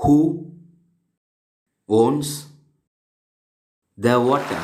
Who owns the water?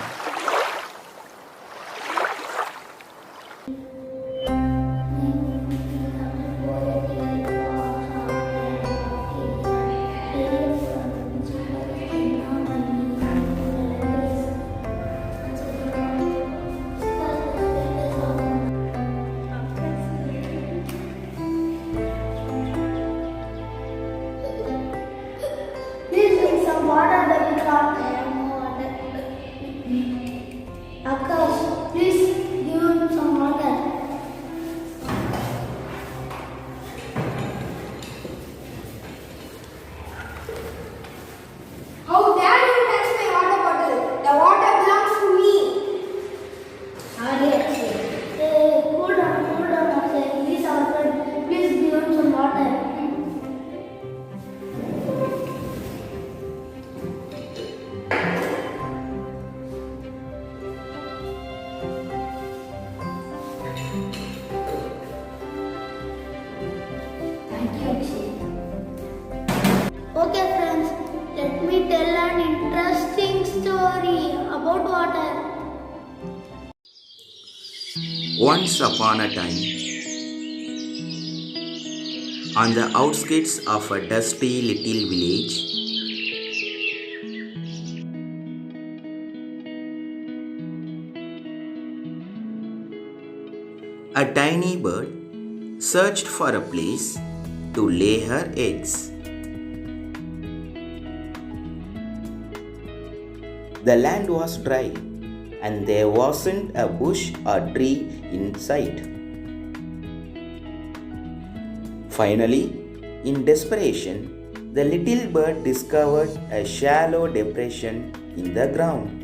Please drink some water that we can't. Akash, please give him some water. How dare you touch my water bottle? The water belongs to me. Sorry, Akshay. Hey, cool down, Akshay. He's our friend. Please give him some water. Thank you, Akshay. Okay, friends, let me tell an interesting story about water. Once upon a time, on the outskirts of a dusty little village, a tiny bird searched for a place to lay her eggs. The land was dry and there wasn't a bush or tree in sight. Finally, in desperation, the little bird discovered a shallow depression in the ground.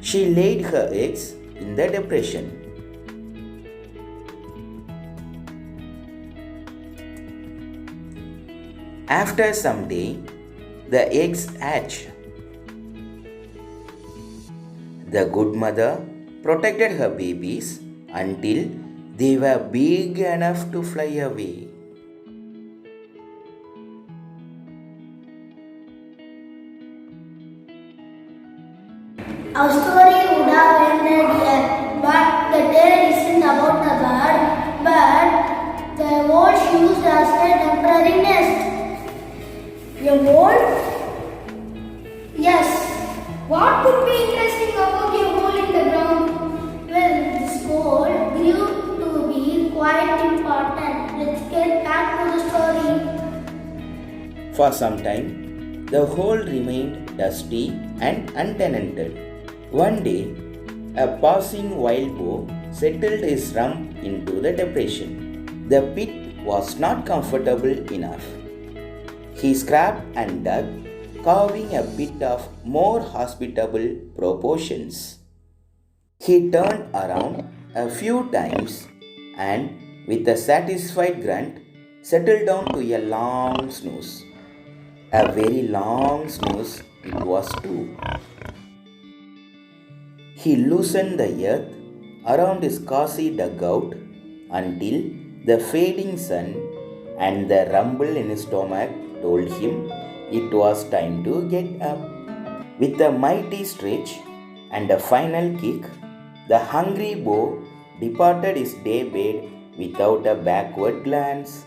She laid her eggs in the depression. After some day, the eggs hatched. The good mother protected her babies until they were big enough to fly away. Our story would have ended here, but the tale isn't about the bird, but the word used as a temporary nest. A hole? Yes, What could be interesting about a hole in the ground? well, this hole grew to be quite important. Let's get back to the story. For some time, the hole remained dusty and untenanted. One day, a passing wild boar settled his rump into the depression. The pit was not comfortable enough. He scraped and dug, carving a pit of more hospitable proportions. He turned around a few times and, with a satisfied grunt, settled down to a long snooze. A very long snooze it was too. He loosened the earth around his cozy dugout until the fading sun and the rumble in his stomach told him it was time to get up. With a mighty stretch and a final kick, the hungry boar departed his day bed without a backward glance.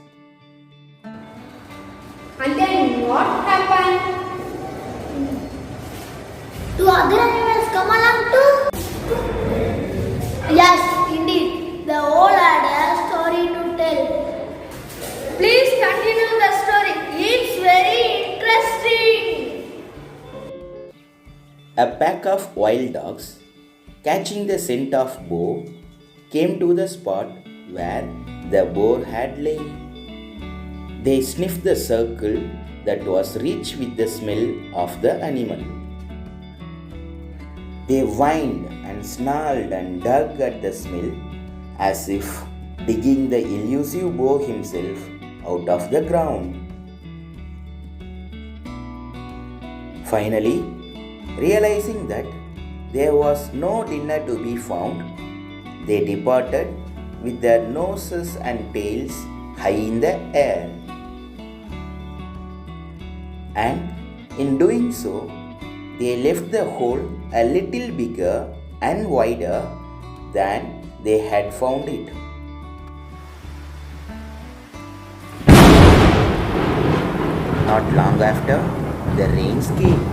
And then what happened? Do other animals come along too? Yes, indeed. The whole had a story to tell. Please continue the story. It's very interesting. A pack of wild dogs, catching the scent of boar, came to the spot where the boar had lain. They sniffed the circle that was rich with the smell of the animal. They whined and snarled and dug at the smell as if digging the elusive boar himself out of the ground. Finally, realizing that there was no dinner to be found, they departed with their noses and tails high in the air. and in doing so, they left the hole a little bigger and wider than they had found it. Not long after, the rains came.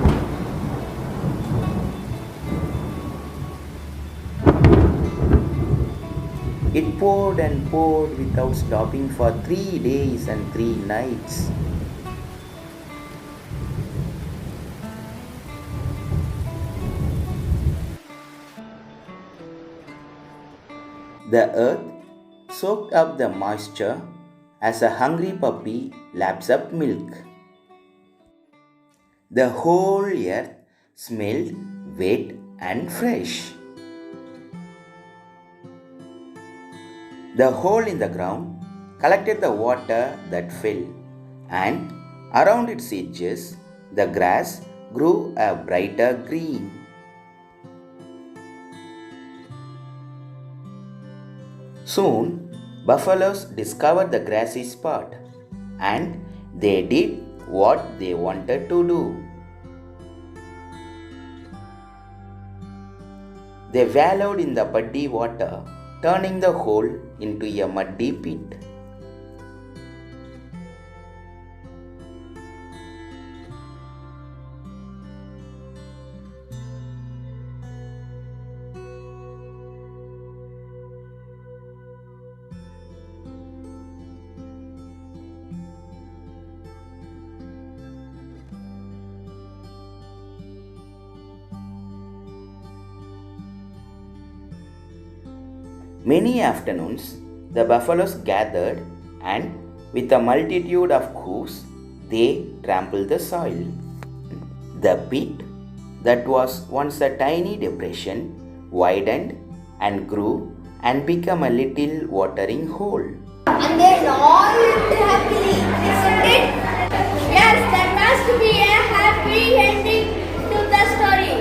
It poured and poured without stopping for 3 days and 3 nights. The earth soaked up the moisture as a hungry puppy laps up milk. The whole earth smelled wet and fresh. The hole in the ground collected the water that fell, and around its edges, the grass grew a brighter green. Soon, buffaloes discovered the grassy spot, and they did what they wanted to do. They wallowed in the muddy water, turning the hole into a muddy pit. Many afternoons, the buffaloes gathered and, with a multitude of hoofs, they trampled the soil. The pit, that was once a tiny depression, widened and grew and became a little watering hole. And they all lived happily, isn't it? Yes, there must be a happy ending to the story.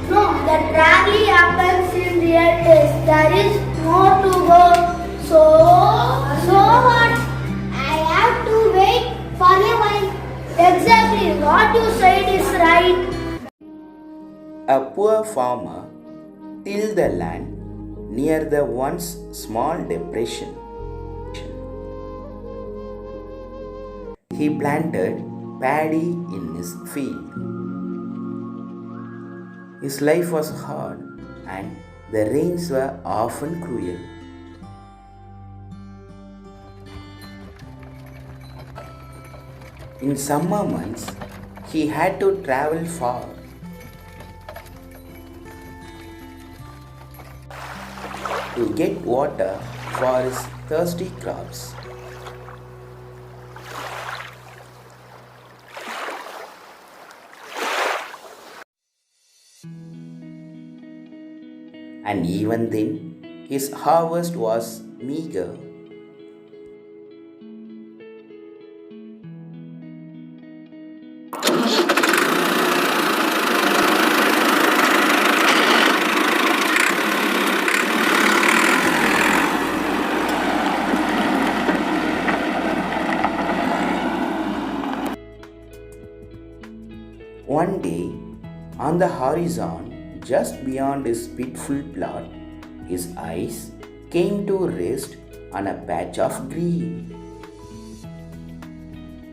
No, that rarely happens in real days. There is more to go. So what? I have to wait for a while. Exactly what you said is right. A poor farmer tilled the land near the once small depression. He planted paddy in his field. His life was hard and the rains were often cruel. In summer months, he had to travel far. To get water for his thirsty crops. And even then, his harvest was meager. One day, on the horizon, just beyond his pitful plot, his eyes came to rest on a patch of green.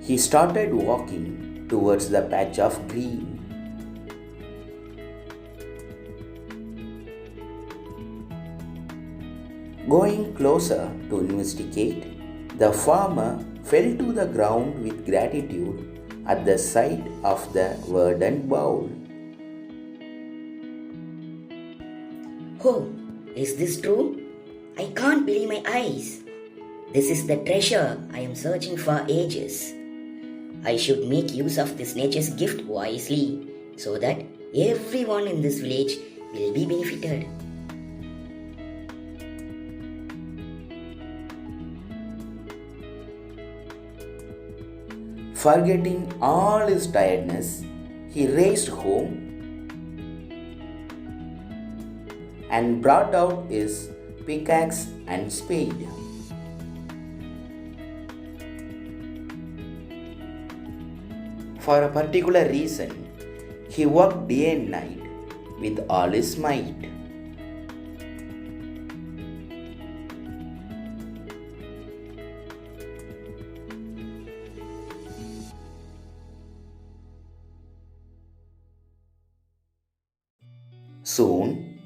He started walking towards the patch of green. Going closer to investigate, the farmer fell to the ground with gratitude at the sight of the verdant bowl. Oh, is this true? I can't believe my eyes. This is the treasure I am searching for ages. I should make use of this nature's gift wisely so that everyone in this village will be benefited. Forgetting all his tiredness, he raced home and brought out his pickaxe and spade. For a particular reason, he worked day and night with all his might. Soon,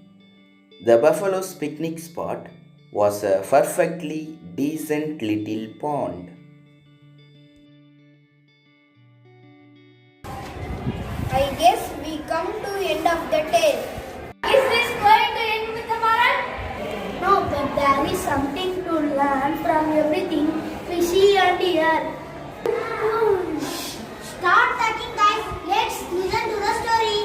the buffalo's picnic spot was a perfectly decent little pond. I guess we come to end of the tale. Is this going to end with a moral? No, but there is something to learn from everything we see and hear. Start talking, guys. Let's listen to the story.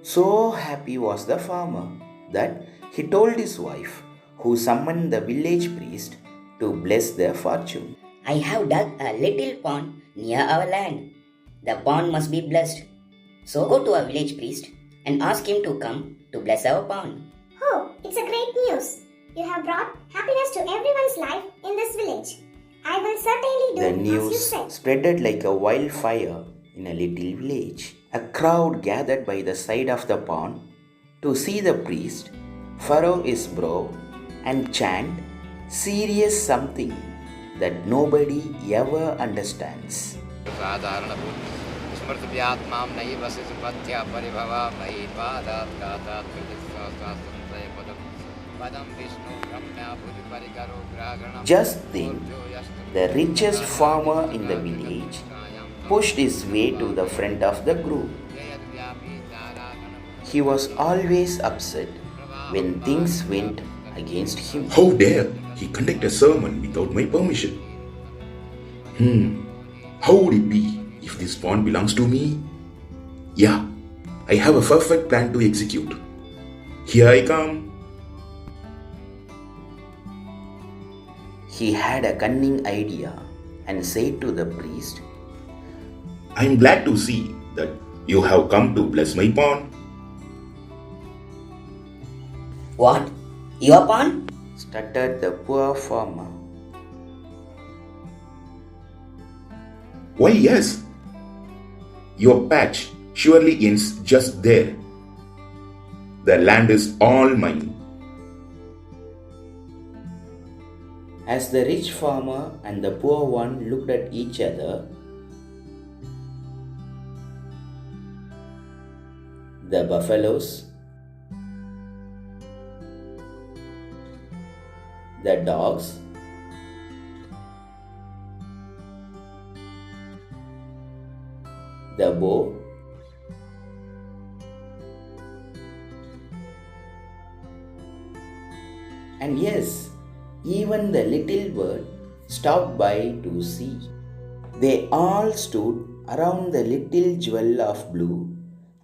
So happy was the farmer that he told his wife, who summoned the village priest to bless their fortune. I have dug a little pond near our land. The pond must be blessed. So go to our village priest and ask him to come to bless our pond. Oh, it's a great news. You have brought happiness to everyone's life in this village. I will certainly do The as you news said. spreaded like a wildfire in a little village. A crowd gathered by the side of the pond to see the priest furrow his brow and chant serious something that nobody ever understands. Just then, the richest farmer in the village pushed his way to the front of the group. He was always upset when things went against him. How dare he conduct a sermon without my permission? How would it be if this pond belongs to me? Yeah, I have a perfect plan to execute. Here I come. He had a cunning idea and said to the priest, I am glad to see that you have come to bless my pond. What? Your pond? stuttered the poor farmer. Why, yes. Your patch surely ends just there. The land is all mine. As the rich farmer and the poor one looked at each other, the buffaloes, the dogs, the bow, and yes, even the little bird stopped by to see. They all stood around the little jewel of blue,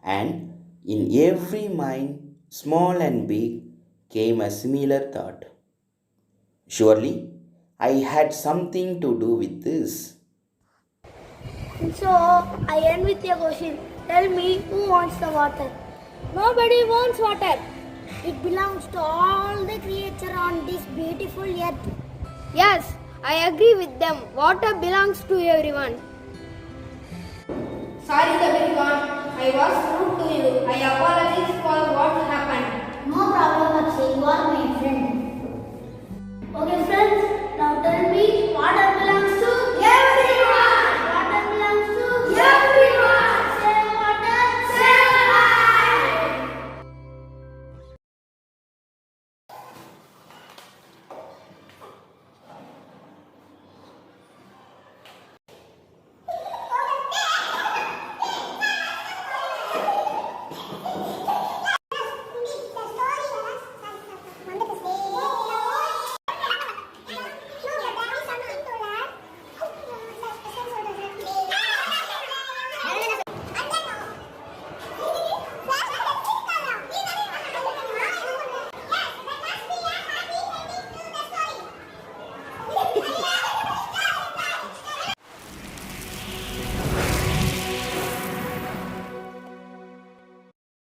and in every mind, small and big, came a similar thought. Surely, I had something to do with this. So, I end with a question. Tell me, who wants the water? Nobody wants water. It belongs to all the creatures on this beautiful earth. Yes, I agree with them. Water belongs to everyone. Sorry, everyone.